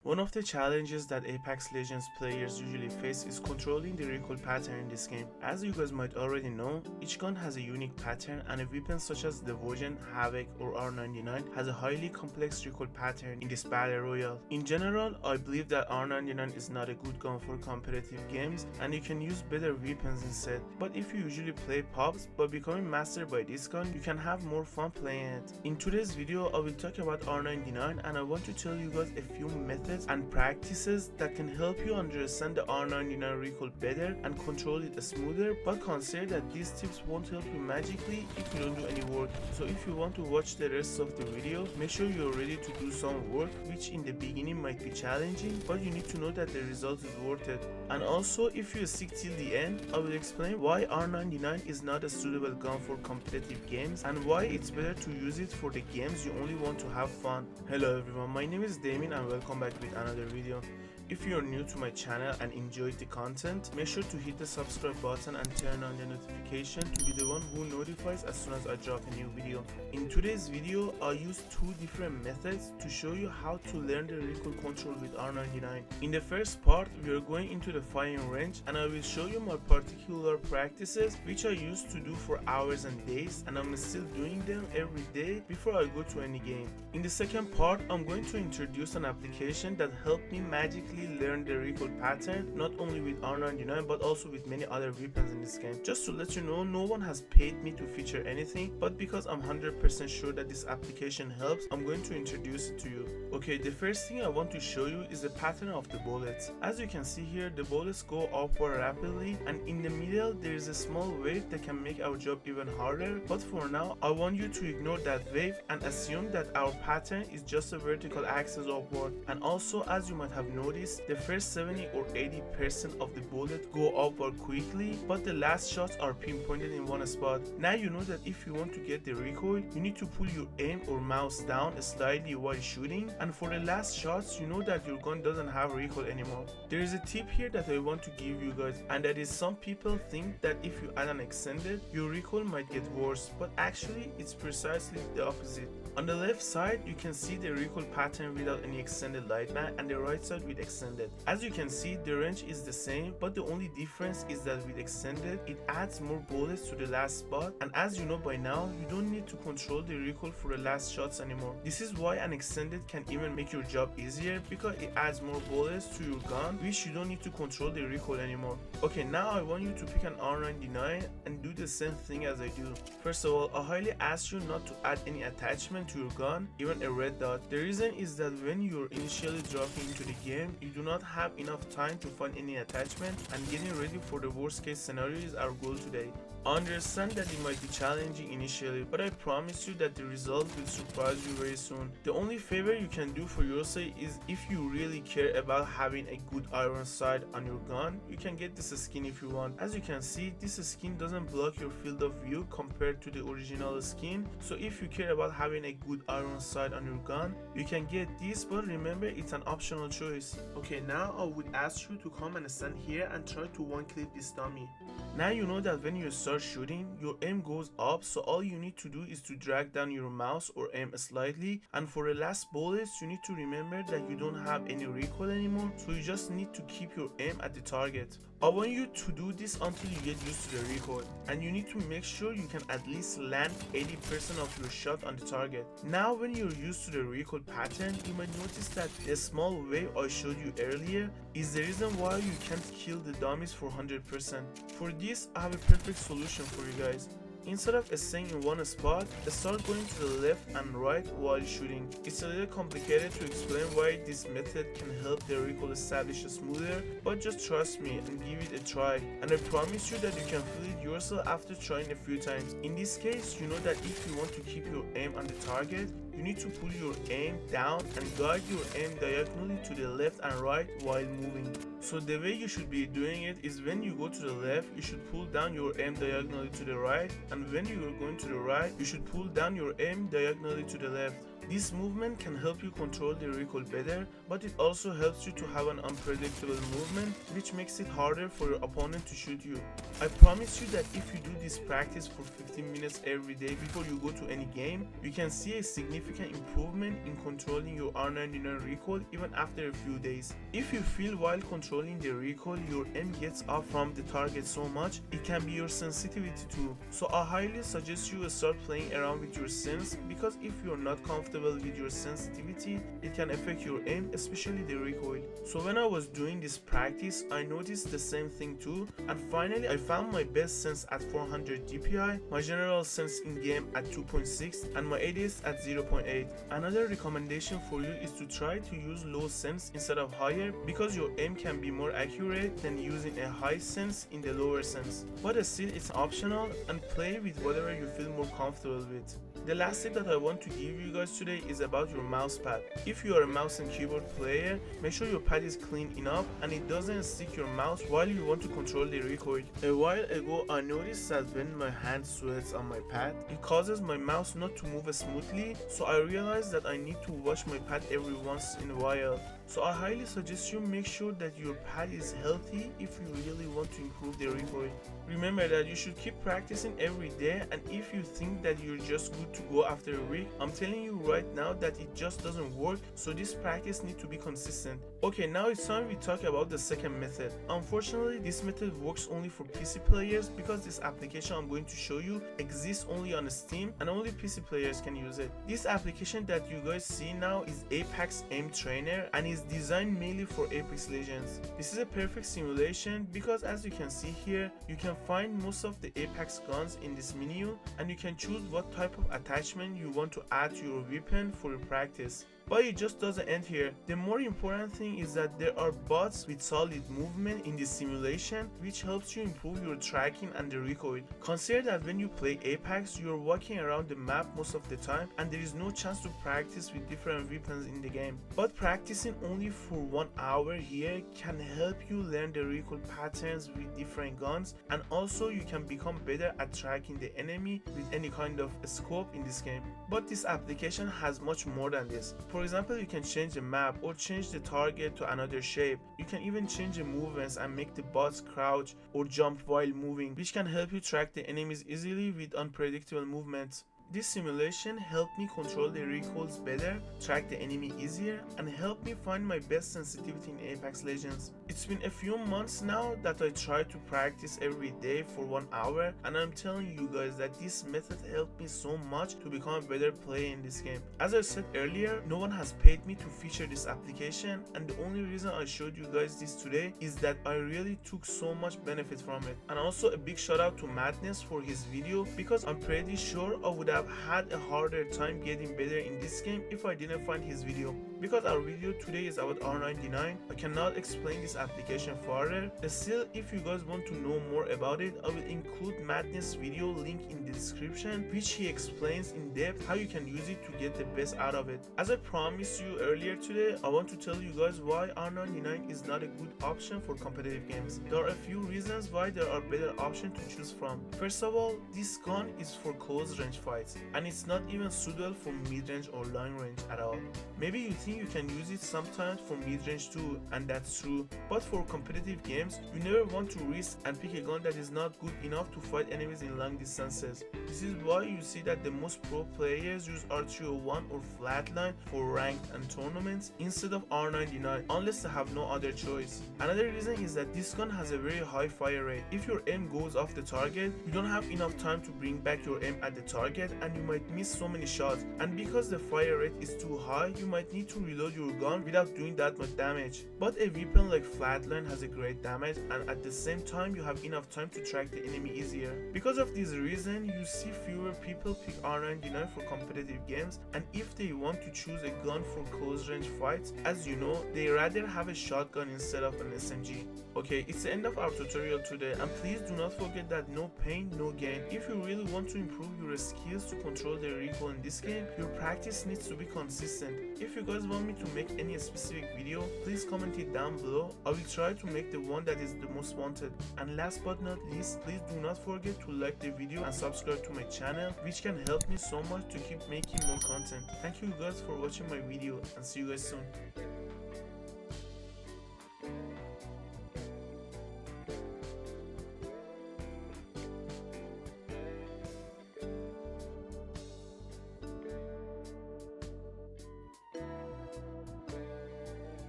One of the challenges that Apex Legends players usually face is controlling the recoil pattern in this game. As you guys might already know, each gun has a unique pattern, and a weapon such as the Vogen, Havoc or R-99 has a highly complex recoil pattern in this battle royale. In general, I believe that R-99 is not a good gun for competitive games and you can use better weapons instead. But if you usually play pubs, by becoming master by this gun, you can have more fun playing it. In today's video, I will talk about R-99 and I want to tell you guys a few methods and practices that can help you understand the R-99 recoil better and control it smoother, but consider that these tips won't help you magically if you don't do any work. So if you want to watch the rest of the video, make sure you're ready to do some work, which in the beginning might be challenging, but you need to know that the result is worth it. And also, if you stick till the end, I will explain why R-99 is not a suitable gun for competitive games and why it's better to use it for the games you only want to have fun. Hello everyone, my name is Damien and welcome back with another video. If you're new to my channel and enjoyed the content, make sure to hit the subscribe button and turn on the notification to be the one who notifies as soon as I drop a new video. In today's video, I'll use two different methods to show you how to learn the recoil control with R-99. In the first part, we are going into the firing range and I will show you my particular practices which I used to do for hours and days, and I'm still doing them every day before I go to any game. In the second part, I'm going to introduce an application that helped me magically learn the recoil pattern, not only with R-99 but also with many other weapons in this game. Just to let you know, no one has paid me to feature anything, but because I'm 100% sure that this application helps, I'm going to introduce it to you. Okay, the first thing I want to show you is the pattern of the bullets. As you can see here, the bullets go upward rapidly and in the middle there is a small wave that can make our job even harder, but for now I want you to ignore that wave and assume that our pattern is just a vertical axis upward. And also, as you might have noticed, the first 70 or 80% of the bullet go upward quickly, but the last shots are pinpointed in one spot. Now you know that if you want to get the recoil, you need to pull your aim or mouse down slightly while shooting, and for the last shots, you know that your gun doesn't have recoil anymore. There is a tip here that I want to give you guys, and that is some people think that if you add an extended, your recoil might get worse, but actually it's precisely the opposite. On the left side, you can see the recoil pattern without any extended light gun, and the right side with extended. As you can see, the range is the same, but the only difference is that with extended, it adds more bullets to the last spot, and as you know by now, you don't need to control the recoil for the last shots anymore. This is why an extended can even make your job easier, because it adds more bullets to your gun, which you don't need to control the recoil anymore. Okay, now I want you to pick an R-99 and do the same thing as I do. First of all, I highly ask you not to add any attachment to your gun, even a red dot. The reason is that when you're initially dropping into the game, you do not have enough time to find any attachment, and getting ready for the worst case scenario is our goal today. I understand that it might be challenging initially, but I promise you that the result will surprise you very soon. The only favor you can do for yourself is, if you really care about having a good iron sight on your gun, you can get this skin if you want. As you can see, this skin doesn't block your field of view compared to the original skin, so if you care about having a good iron sight on your gun, you can get this, but remember, it's an optional choice. Okay, now I would ask you to come and stand here and try to one clip this dummy. Now you know that when you start shooting, your aim goes up, so all you need to do is to drag down your mouse or aim slightly, and for the last bullets, you need to remember that you don't have any recoil anymore, so you just need to keep your aim at the target. I want you to do this until you get used to the recoil, and you need to make sure you can at least land 80% of your shot on the target. Now when you're used to the recoil pattern, you might notice that the small wave I showed you earlier is the reason why you can't kill the dummies for 100%. For this, I have a perfect solution for you guys. Instead of staying in one spot, start going to the left and right while shooting. It's a little complicated to explain why this method can help the recoil establish smoother, but just trust me and give it a try, and I promise you that you can feel it yourself after trying a few times. In this case, you know that if you want to keep your aim on the target, you need to pull your aim down and guide your aim diagonally to the left and right while moving. So the way you should be doing it is, when you go to the left, you should pull down your aim diagonally to the right, and when you are going to the right, you should pull down your aim diagonally to the left. This movement can help you control the recoil better, but it also helps you to have an unpredictable movement, which makes it harder for your opponent to shoot you. I promise you that if you do this practice for 15 minutes every day before you go to any game, you can see a significant improvement in controlling your R-99 recoil even after a few days. If you feel while controlling the recoil your aim gets off from the target so much, it can be your sensitivity too. So I highly suggest you start playing around with your sense, because if you're not comfortable with your sensitivity, it can affect your aim, especially the recoil. So when I was doing this practice, I noticed the same thing too, and finally I found my best sense at 400 DPI, my general sense in game at 2.6, and my ADS at 0.8. Another recommendation for you is to try to use low sense instead of higher, because your aim can be more accurate than using a high sense in the lower sense. But still, it's optional, and play with whatever you feel more comfortable with. The last tip that I want to give you guys today is about your mouse pad. If you are a mouse and keyboard player, make sure your pad is clean enough and it doesn't stick your mouse while you want to control the recoil. A while ago, I noticed that when my hand sweats on my pad, it causes my mouse not to move smoothly, so I realized that I need to wash my pad every once in a while. So I highly suggest you make sure that your pad is healthy if you really want to improve the recoil. Remember that you should keep practicing every day, and if you think that you're just good to go after a week, I'm telling you right now that it just doesn't work, so this practice needs to be consistent. Okay, now it's time we talk about the second method. Unfortunately, this method works only for PC players, because this application I'm going to show you exists only on Steam and only PC players can use it. This application that you guys see now is Apex Aim Trainer and is designed mainly for Apex Legends. This is a perfect simulation because, as you can see here, you can find most of the Apex guns in this menu, and you can choose what type of attachment you want to add to your weapon for your practice. But it just doesn't end here. The more important thing is that there are bots with solid movement in this simulation, which helps you improve your tracking and the recoil. Consider that when you play Apex, you're walking around the map most of the time, and there is no chance to practice with different weapons in the game. But practicing only for 1 hour here can help you learn the recoil patterns with different guns, and also you can become better at tracking the enemy with any kind of scope in this game. But this application has much more than this. For example, you can change the map or change the target to another shape. You can even change the movements and make the bots crouch or jump while moving, which can help you track the enemies easily with unpredictable movements. This simulation helped me control the recoils better, track the enemy easier, and help me find my best sensitivity in Apex Legends. It's been a few months now that I try to practice every day for 1 hour, and I'm telling you guys that this method helped me so much to become a better player in this game. As I said earlier, no one has paid me to feature this application, and the only reason I showed you guys this today is that I really took so much benefit from it. And also a big shout out to Madness for his video, because I'm pretty sure I would have had a harder time getting better in this game if I didn't find his video. Because our video today is about R-99, I cannot explain this application further. Still, if you guys want to know more about it, I will include Madness video link in the description, which he explains in depth how you can use it to get the best out of it. As I promised you earlier today, I want to tell you guys why R-99 is not a good option for competitive games. There are a few reasons why there are better options to choose from. First of all, this gun is for close range fights, and it's not even suitable for mid-range or long range at all. Maybe you think you can use it sometimes for mid-range too, and that's true, but for competitive games, you never want to risk and pick a gun that is not good enough to fight enemies in long distances. This is why you see that the most pro players use R301 or Flatline for ranked and tournaments instead of R99, unless they have no other choice. Another reason is that this gun has a very high fire rate. If your aim goes off the target, you don't have enough time to bring back your aim at the target, and you might miss so many shots, and because the fire rate is too high, you might need to reload your gun without doing that much damage. But a weapon like Flatline has a great damage, and at the same time you have enough time to track the enemy easier. Because of this reason, you see fewer people pick R99 for competitive games, and if they want to choose a gun for close range fights, as you know, they rather have a shotgun instead of an SMG. Okay, it's the end of our tutorial today, and please do not forget that no pain, no gain. If you really want to improve your skills to control the recoil in this game, your practice needs to be consistent. If you guys want me to make any specific video, please comment it down below. I will try to make the one that is the most wanted. And last but not least, please do not forget to like the video and subscribe to my channel, which can help me so much to keep making more content. Thank you guys for watching my video and see you guys soon.